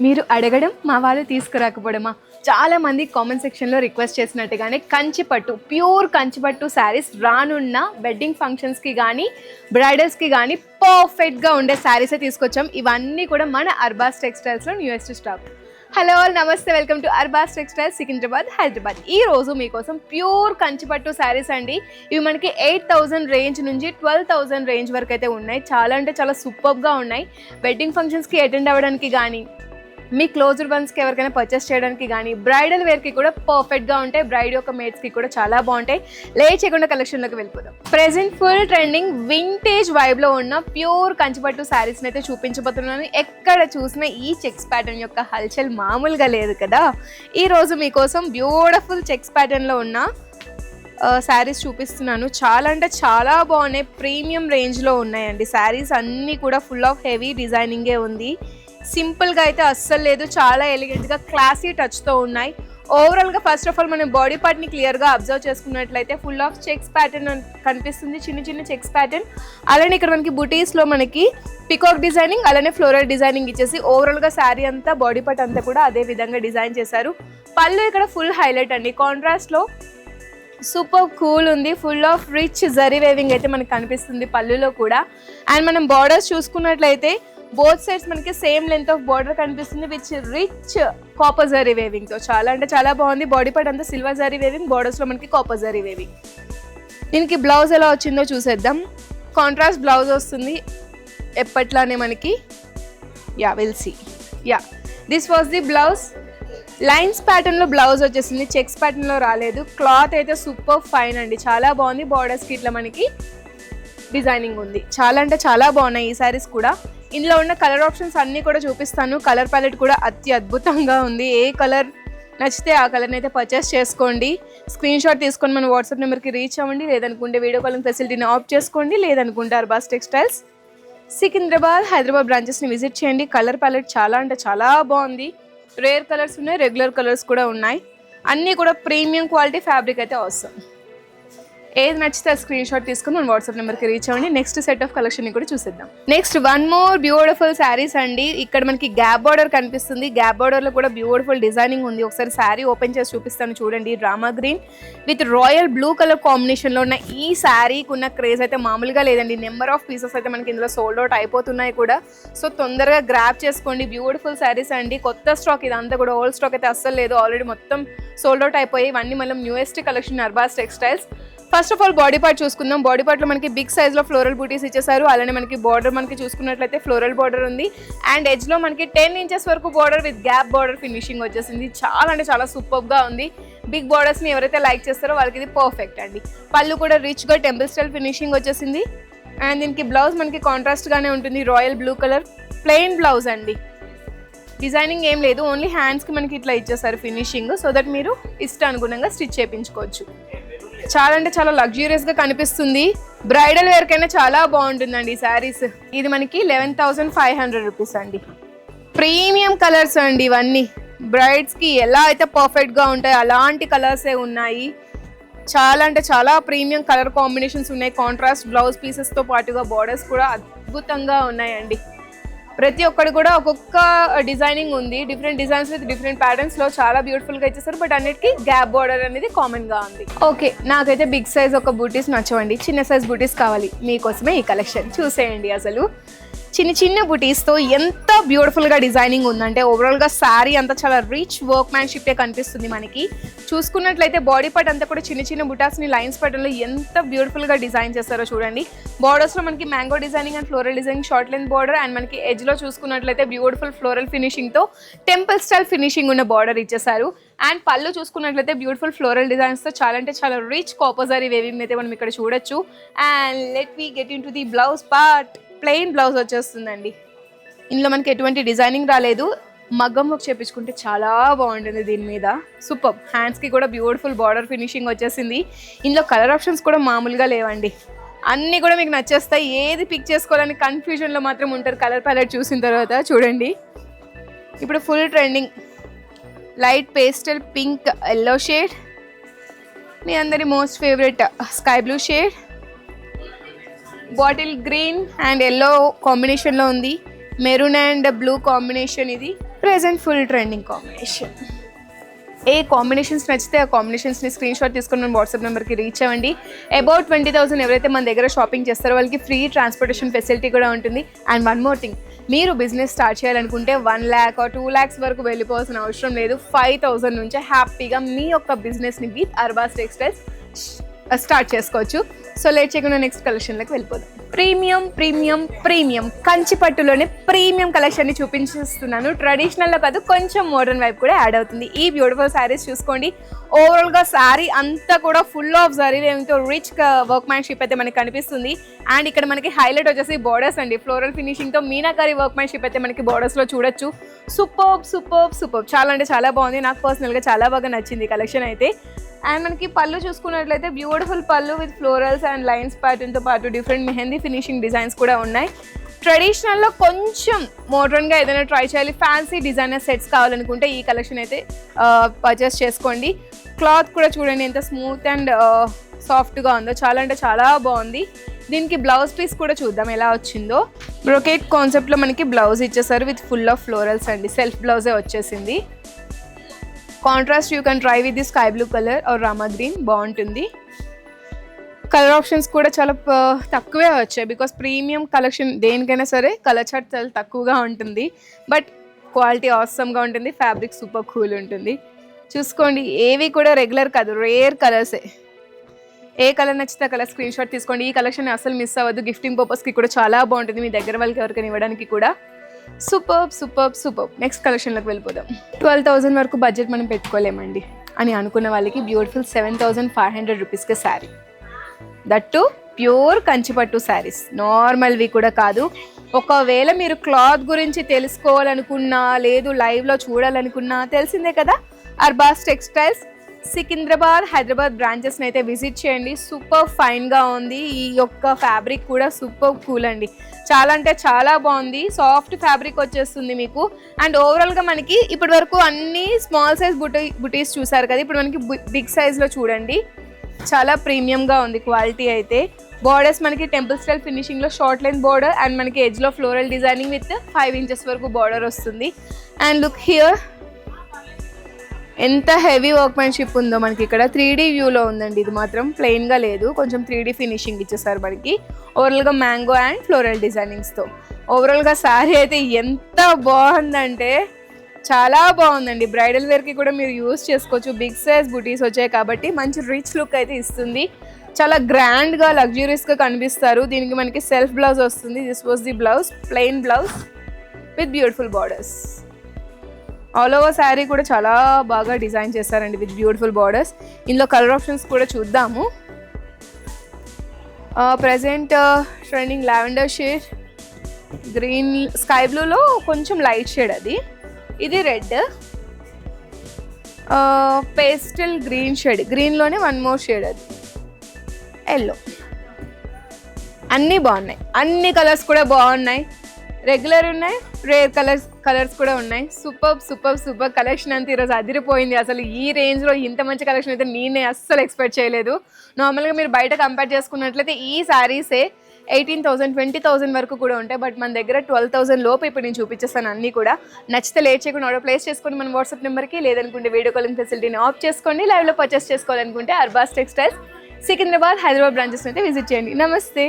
మీరు అడగడం మా వాళ్ళు తీసుకురాకపోవడమా? చాలా మంది కామెంట్ సెక్షన్లో రిక్వెస్ట్ చేసినట్టుగానే కంచిపట్టు, ప్యూర్ కంచిపట్టు శారీస్ రానున్న వెడ్డింగ్ ఫంక్షన్స్కి కానీ బ్రైడల్స్కి కానీ పర్ఫెక్ట్గా ఉండే శారీసే తీసుకొచ్చాం. ఇవన్నీ కూడా మన అర్బాస్ టెక్స్టైల్స్లో newest stock. Hello all, namaste, welcome to Arbaaz textiles Secunderabad, Hyderabad. ఈ రోజు మీకోసం ప్యూర్ కంచిపట్టు శారీస్ అండి. ఇవి మనకి 8,000 రేంజ్ నుంచి 12,000 రేంజ్ వరకు అయితే ఉన్నాయి. చాలా అంటే చాలా సూపర్గా ఉన్నాయి. వెడ్డింగ్ ఫంక్షన్స్కి అటెండ్ అవ్వడానికి కానీ, మీ క్లోజర్ వన్స్కి ఎవరికైనా పర్చేస్ చేయడానికి కానీ, బ్రైడల్ వేర్కి కూడా పర్ఫెక్ట్గా ఉంటాయి. బ్రైడ్ యొక్క మేట్స్కి కూడా చాలా బాగుంటాయి. లేట్ చేయకుండా కలెక్షన్లోకి వెళ్ళిపోదాం. ప్రెజెంట్ ఫుల్ ట్రెండింగ్ వింటేజ్ వైబ్లో ఉన్న ప్యూర్ కంచిపట్టు శారీస్ని అయితే చూపించబోతున్నాను. ఎక్కడ చూసినా ఈ చెక్స్ ప్యాటర్న్ యొక్క హల్చల్ మామూలుగా లేదు కదా. ఈరోజు మీకోసం బ్యూటిఫుల్ చెక్స్ ప్యాటర్న్లో ఉన్న శారీస్ చూపిస్తున్నాను. చాలా అంటే చాలా బాగున్నాయి. ప్రీమియం రేంజ్లో ఉన్నాయండి శారీస్ అన్నీ కూడా. ఫుల్ ఆఫ్ హెవీ డిజైనింగే ఉంది. సింపుల్గా అయితే అస్సలు లేదు. చాలా ఎలిగెంట్గా క్లాసీ టచ్తో ఉన్నాయి. ఓవరాల్గా ఫస్ట్ ఆఫ్ ఆల్ మనం బాడీ పార్ట్ని క్లియర్గా అబ్జర్వ్ చేసుకున్నట్లయితే ఫుల్ ఆఫ్ చెక్స్ ప్యాటర్న్ కనిపిస్తుంది. చిన్న చిన్న చెక్స్ ప్యాటర్న్. అలానే ఇక్కడ మనకి బుటీస్లో మనకి పికాక్ డిజైనింగ్, అలానే ఫ్లోరల్ డిజైనింగ్ ఇచ్చేసి ఓవరాల్గా శారీ అంతా బాడీ పార్ట్ అంతా కూడా అదే విధంగా డిజైన్ చేశారు. పళ్ళు ఇక్కడ ఫుల్ హైలైట్ అండి. కాంట్రాస్ట్లో సూపర్ కూల్ ఉంది. Full of rich zari weaving అయితే మనకి కనిపిస్తుంది పళ్ళులో కూడా. అండ్ మనం బార్డర్స్ చూసుకున్నట్లయితే బోత్ సైడ్స్ మనకి సేమ్ లెంత్ ఆఫ్ బార్డర్ కనిపిస్తుంది విత్ రిచ్ కాపర్ జరీ వేవింగ్తో. చాలా అంటే చాలా బాగుంది. బాడీ పార్ట్ అంతా సిల్వర్ జరీ వేవింగ్, బార్డర్స్లో మనకి కాపర్ జరీ వేవింగ్. దీనికి బ్లౌజ్ ఎలా వచ్చిందో చూసేద్దాం. కాంట్రాస్ట్ బ్లౌజ్ వస్తుంది ఎప్పట్లానే మనకి. Will see. This was the blouse. Lines ప్యాటర్న్లో బ్లౌజ్ వచ్చేసింది, చెక్స్ ప్యాటర్న్లో రాలేదు. క్లాత్ అయితే సూపర్ ఫైన్ అండి, చాలా బాగుంది. బార్డర్స్కి ఇట్లా మనకి డిజైనింగ్ ఉంది. చాలా అంటే చాలా బాగున్నాయి ఈ శారీస్ కూడా. ఇందులో ఉన్న కలర్ ఆప్షన్స్ అన్నీ కూడా చూపిస్తాను. కలర్ ప్యాలెట్ కూడా అతి అద్భుతంగా ఉంది. ఏ కలర్ నచ్చితే ఆ కలర్ని అయితే పర్చేస్ చేసుకోండి. స్క్రీన్ షాట్ తీసుకొని మన వాట్సాప్ నెంబర్కి రీచ్ అవ్వండి. లేదనుకుంటే వీడియో కాలింగ్ ఫెసిలిటీని ఆఫ్ చేసుకోండి. లేదనుకుంటే అర్బాస్ టెక్స్టైల్స్ సికింద్రాబాద్, హైదరాబాద్ బ్రాంచెస్ని విజిట్ చేయండి. కలర్ ప్యాలెట్ చాలా అంటే చాలా బాగుంది. రేర్ కలర్స్ ఉన్నాయి, రెగ్యులర్ కలర్స్ కూడా ఉన్నాయి. అన్నీ కూడా ప్రీమియం క్వాలిటీ ఫ్యాబ్రిక్ అయితే అవసరం. ఏది నచ్చితే స్క్రీన్ షాట్ తీసుకుని మన వాట్సాప్ నెంబర్కి రీచ్ అవ్వండి. నెక్స్ట్ సెట్ ఆఫ్ కలెక్షన్ని కూడా చూసేద్దాం. Next one more beautiful saris అండి. ఇక్కడ మనకి గ్యాప్ బార్డర్ కనిపిస్తుంది. గ్యాప్ బార్డర్లో కూడా బ్యూటిఫుల్ డిజైనింగ్ ఉంది. ఒకసారి శారీ ఓపెన్ చేసి చూపిస్తాను చూడండి. Drama green with royal blue colour కాంబినేషన్లో ఉన్న ఈ శారీకి ఉన్న క్రేజ్ అయితే మామూలుగా లేదండి. నెంబర్ ఆఫ్ పీసెస్ అయితే మనకి ఇందులో సోల్డ్ అవుట్ అయిపోతున్నాయి కూడా. సో తొందరగా గ్రాప్ చేసుకోండి. బ్యూటిఫుల్ శారీస్ అండి. కొత్త స్టాక్ ఇదంతా కూడా, ఓల్డ్ స్టాక్ అయితే అస్సలు లేదు. ఆల్రెడీ మొత్తం సోల్డ్ అవుట్ అయిపోయి. ఇవన్నీ మనం newest collection Arbaz textiles. First of all body part చూసుకుందాం. బాడీ పార్ట్లో మనకి బిగ్ సైజ్లో ఫ్లోరల్ బూటీస్ ఇచ్చేసారు. అలానే మనకి బార్డర్ మనకి చూసుకున్నట్లయితే ఫ్లోరల్ బార్డర్ ఉంది. అండ్ ఎడ్జ్లో మనకి 10 ఇంచెస్ వరకు border with gap border finishing వచ్చేసింది. చాలా అంటే చాలా సూపర్గా ఉంది. బిగ్ బార్డర్స్ని ఎవరైతే లైక్ చేస్తారో వాళ్ళకి ఇది పర్ఫెక్ట్ అండి. పళ్ళు కూడా రిచ్గా టెంపుల్ స్టైల్ ఫినిషింగ్ వచ్చేసింది. అండ్ దీనికి బ్లౌజ్ మనకి కాంట్రాస్ట్గానే ఉంటుంది. Royal blue colour plain blouse అండి. డిజైనింగ్ ఏం లేదు, ఓన్లీ హ్యాండ్స్కి మనకి ఇట్లా ఇచ్చేసారు ఫినిషింగ్. సో దట్ మీరు ఇష్టానుగుణంగా స్టిచ్ చేయించుకోవచ్చు. చాలా అంటే చాలా లగ్జూరియస్గా కనిపిస్తుంది. బ్రైడల్ వేర్కైనా చాలా బాగుంటుందండి ఈ శారీస్. ఇది మనకి 11,500 రూపీస్ అండి. ప్రీమియం కలర్స్ అండి ఇవన్నీ. బ్రైడ్స్కి ఎలా అయితే పర్ఫెక్ట్గా ఉంటాయో అలాంటి కలర్సే ఉన్నాయి. చాలా అంటే చాలా ప్రీమియం కలర్ కాంబినేషన్స్ ఉన్నాయి. కాంట్రాస్ట్ బ్లౌజ్ పీసెస్తో పాటుగా బార్డర్స్ కూడా అద్భుతంగా ఉన్నాయండి. ప్రతి ఒక్కటి కూడా ఒక్కొక్క డిజైనింగ్ ఉంది. డిఫరెంట్ డిజైన్స్ విత్ డిఫరెంట్ ప్యాటర్న్స్లో చాలా బ్యూటిఫుల్గా ఇచ్చేసారు. బట్ అన్నిటికీ గ్యాప్ బార్డర్ అనేది కామన్గా ఉంది. ఓకే, నాకైతే బిగ్ సైజ్ ఒక బూటీస్ నచ్చవండి. చిన్న సైజ్ బూటీస్ కావాలి. మీకోసమే ఈ కలెక్షన్ చూసేయండి. అసలు చిన్న చిన్న బుటీస్తో ఎంత బ్యూటిఫుల్గా డిజైనింగ్ ఉందంటే ఓవరాల్గా శారీ అంతా చాలా రిచ్ వర్క్ మ్యాన్షిప్పే కనిపిస్తుంది మనకి. చూసుకున్నట్లయితే బాడీ పార్ట్ అంతా కూడా చిన్న చిన్న బుటాస్ని లైన్స్ ప్యాటర్న్లో ఎంత బ్యూటిఫుల్గా డిజైన్ చేస్తారో చూడండి. బార్డర్స్లో మనకి mango designing and floral designing, short length border. And మనకి ఎడ్జ్లో చూసుకున్నట్లయితే బ్యూటిఫుల్ ఫ్లోరల్ ఫినిషింగ్తో టెంపుల్ స్టైల్ ఫినిషింగ్ ఉన్న బార్డర్ ఇచ్చేసారు. అండ్ పళ్ళు చూసుకున్నట్లయితే బ్యూటిఫుల్ ఫ్లోరల్ డిజైన్స్తో చాలా అంటే చాలా రిచ్ కాపర్ వేవింగ్ అయితే మనం ఇక్కడ చూడొచ్చు. And let we get into the blouse part. Plain blouse వచ్చేస్తుందండి. ఇందులో మనకి ఎటువంటి డిజైనింగ్ రాలేదు. మగ్గం వర్క్ చేపించుకుంటే చాలా బాగుంటుంది దీని మీద. సూపర్. హ్యాండ్స్కి కూడా బ్యూటిఫుల్ బార్డర్ ఫినిషింగ్ వచ్చేసింది. ఇందులో కలర్ ఆప్షన్స్ కూడా మామూలుగా లేవండి. అన్నీ కూడా మీకు నచ్చేస్తాయి. ఏది పిక్ చేసుకోవాలని కన్ఫ్యూజన్లో మాత్రం ఉంటారు కలర్ ప్యాలెట్ చూసిన తర్వాత. చూడండి, ఇప్పుడు full trending light pastel pink yellow shade, మీ అందరి most favourite sky blue shade, bottle green and yellow కాంబినేషన్లో ఉంది. మెరూన్ అండ్ బ్లూ కాంబినేషన్ ఇది. Present full trending combination. ఏ కాంబినేషన్స్ నచ్చితే ఆ కాంబినేషన్స్ని స్క్రీన్ షాట్ తీసుకొని మన వాట్సాప్ నెంబర్కి రీచ్ అవ్వండి. అబౌట్ 20,000 ఎవరైతే మన దగ్గర షాపింగ్ చేస్తారో వాళ్ళకి ఫ్రీ ట్రాన్స్పోర్టేషన్ ఫెసిలిటీ కూడా ఉంటుంది. అండ్ వన్ మోర్ థింగ్, మీరు బిజినెస్ స్టార్ట్ చేయాలనుకుంటే 1 lakh or 2 lakhs వరకు వెళ్ళిపోవాల్సిన అవసరం లేదు. 5,000 నుంచే హ్యాపీగా మీ యొక్క బిజినెస్ని విత్ అర్బాస్ టెక్స్టైల్స్ స్టార్ట్ చేసుకోవచ్చు. సో లేట్ చేయకుండా నెక్స్ట్ కలెక్షన్లోకి వెళ్ళిపోదాం. ప్రీమియం ప్రీమియం ప్రీమియం కంచి పట్టులోనే ప్రీమియం కలెక్షన్ని చూపించేస్తున్నాను. ట్రెడిషనల్లో కాదు, కొంచెం మోడర్న్ వైపు కూడా యాడ్ అవుతుంది. ఈ బ్యూటిఫుల్ శారీస్ చూసుకోండి. ఓవరాల్గా శారీ అంతా కూడా ఫుల్ ఆఫ్ జరీ ఏంటో రిచ్ వర్క్ మ్యాన్షిప్ అయితే మనకి కనిపిస్తుంది. అండ్ ఇక్కడ మనకి హైలైట్ వచ్చేసి బోర్డర్స్ అండి. ఫ్లోరల్ ఫినిషింగ్తో మీనాకారి వర్క్ మ్యాన్షిప్ అయితే మనకి బోర్డర్స్లో చూడొచ్చు. సూపర్ సూపర్ సూపర్, చాలా అంటే చాలా బాగుంది. నాకు పర్సనల్గా చాలా బాగా నచ్చింది ఈ కలెక్షన్ అయితే. అండ్ మనకి పళ్ళు చూసుకున్నట్లయితే బ్యూటిఫుల్ పళ్ళు విత్ ఫ్లోరల్స్ అండ్ లైన్స్ ప్యాటర్న్తో పాటు డిఫరెంట్ మెహందీ ఫినిషింగ్ డిజైన్స్ కూడా ఉన్నాయి. ట్రెడిషనల్లో కొంచెం మోడర్న్గా ఏదైనా ట్రై చేయాలి, ఫ్యాన్సీ డిజైనర్ సెట్స్ కావాలనుకుంటే ఈ కలెక్షన్ అయితే పర్చేస్ చేసుకోండి. క్లాత్ కూడా చూడండి ఎంత స్మూత్ అండ్ సాఫ్ట్గా ఉందో, చాలా అంటే చాలా బాగుంది. దీనికి బ్లౌజ్ పీస్ కూడా చూద్దాం ఎలా వచ్చిందో. బ్రొకేట్ కాన్సెప్ట్లో మనకి బ్లౌజ్ ఇచ్చేసారు విత్ ఫుల్ ఆఫ్ ఫ్లోరల్స్ అండి. సెల్ఫ్ బ్లౌజే వచ్చేసింది. Contrast you can try with the sky blue colour or Rama green, బాగుంటుంది. కలర్ ఆప్షన్స్ కూడా చాలా తక్కువే వచ్చాయి. బికాస్ ప్రీమియం కలెక్షన్ దేనికైనా సరే కలర్ చార్ట్ చాలా తక్కువగా ఉంటుంది. బట్ క్వాలిటీ ఆసమ్గా ఉంటుంది, ఫ్యాబ్రిక్ సూపర్ కూల్ ఉంటుంది. చూసుకోండి, ఏవి కూడా రెగ్యులర్ కాదు, రేర్ కలర్సే. ఏ కలర్ నచ్చితే ఆ కలర్ స్క్రీన్ షాట్ తీసుకోండి. ఈ కలెక్షన్ అసలు మిస్ అవ్వద్దు. గిఫ్టింగ్ పర్పస్కి కూడా చాలా బాగుంటుంది, మీ దగ్గర వాళ్ళకి ఎవరికైనా ఇవ్వడానికి కూడా. Super super super. నెక్స్ట్ కలెక్షన్లోకి వెళ్ళిపోదాం. 12,000 వరకు బడ్జెట్ మనం పెట్టుకోలేమండి అని అనుకున్న వాళ్ళకి బ్యూటిఫుల్ 7,500 రూపీస్కే శారీ. దట్టు ప్యూర్ కంచిపట్టు శారీస్, నార్మల్వి కూడా కాదు. ఒకవేళ మీరు క్లాత్ గురించి తెలుసుకోవాలనుకున్నా, లేదు లైవ్లో చూడాలనుకున్నా, తెలిసిందే కదా, అర్బాస్ టెక్స్టైల్స్ సికింద్రాబాద్, హైదరాబాద్ బ్రాంచెస్ని అయితే విజిట్ చేయండి. సూపర్ ఫైన్గా ఉంది. ఈ యొక్క ఫ్యాబ్రిక్ కూడా సూపర్ కూల్ అండి, చాలా అంటే చాలా బాగుంది. సాఫ్ట్ ఫ్యాబ్రిక్ వచ్చేస్తుంది మీకు. అండ్ ఓవరాల్గా మనకి ఇప్పటి వరకు అన్ని స్మాల్ సైజ్ బుటీస్ చూసారు కదా, ఇప్పుడు మనకి బిగ్ సైజ్లో చూడండి, చాలా ప్రీమియంగా ఉంది క్వాలిటీ అయితే. బార్డర్స్ మనకి టెంపుల్ స్టైల్ ఫినిషింగ్లో షార్ట్ లెంత్ బార్డర్ అండ్ మనకి ఎడ్జ్లో ఫ్లోరల్ డిజైనింగ్ విత్ 5 inches వరకు బార్డర్ వస్తుంది. అండ్ లుక్ హియర్, ఎంత హెవీ వర్క్మెన్షిప్ ఉందో మనకి ఇక్కడ. 3D వ్యూలో ఉందండి, ఇది మాత్రం ప్లెయిన్గా లేదు, కొంచెం 3D ఫినిషింగ్ ఇచ్చేసారు మనకి. ఓవరాల్గా మ్యాంగో అండ్ ఫ్లోరల్ డిజైనింగ్స్తో. ఓవరాల్గా శారీ అయితే ఎంత బాగుందంటే చాలా బాగుందండి. బ్రైడల్ వేర్కి కూడా మీరు యూస్ చేసుకోవచ్చు. బిగ్ సైజ్ బుటీస్ వచ్చాయి కాబట్టి మంచి రిచ్ లుక్ అయితే ఇస్తుంది. చాలా గ్రాండ్గా లగ్జూరియస్గా కనిపిస్తారు. దీనికి మనకి సెల్ఫ్ బ్లౌజ్ వస్తుంది. This was the blouse, plain blouse with beautiful borders. All over sari కూడా చాలా బాగా డిజైన్ చేస్తారండి విత్ బ్యూటిఫుల్ బార్డర్స్. ఇందులో కలర్ ఆప్షన్స్ కూడా చూద్దాము. Present trending lavender shade, green, sky బ్లూలో కొంచెం లైట్ షేడ్ అది, ఇది రెడ్, పేస్టల్ గ్రీన్ షేడ్, గ్రీన్లోనే 1 more షేడ్ అది ఎల్లో. అన్నీ బాగున్నాయి, అన్ని కలర్స్ కూడా బాగున్నాయి. రెగ్యులర్ ఉన్నాయి, రేర్ కలర్స్ కూడా ఉన్నాయి. సూపర్ సూపర్ సూపర్ కలెక్షన్ అంతా ఈరోజు అదిరిపోయింది. అసలు ఈ రేంజ్లో ఇంత మంచి కలెక్షన్ అయితే నేనే అస్సలు ఎక్స్పెక్ట్ చేయలేదు. నార్మల్గా మీరు బయట కంపేర్ చేసుకున్నట్లయితే ఈ శారీసే 18,000, 20,000 వరకు కూడా ఉంటాయి. బట్ మన దగ్గర 12,000 లోపు ఇప్పుడు నేను చూపించేస్తాను అన్నీ కూడా. నచ్చితే లేట్ చేయకుండా ఆర్డర్ ప్లేస్ చేసుకొని మన వాట్సాప్ నెంబర్కి, లేదనుకుంటే వీడియో కాలింగ్ ఫెసిలిటీని ఆఫ్ చేసుకోండి. లైవ్లో పర్చేస్ చేసుకోవాలనుకుంటే అర్బాస్ టెక్స్టైల్స్ సికింద్రాబాద్, హైదరాబాద్ బ్రాంచెస్ అయితే విజిట్ చేయండి. నమస్తే.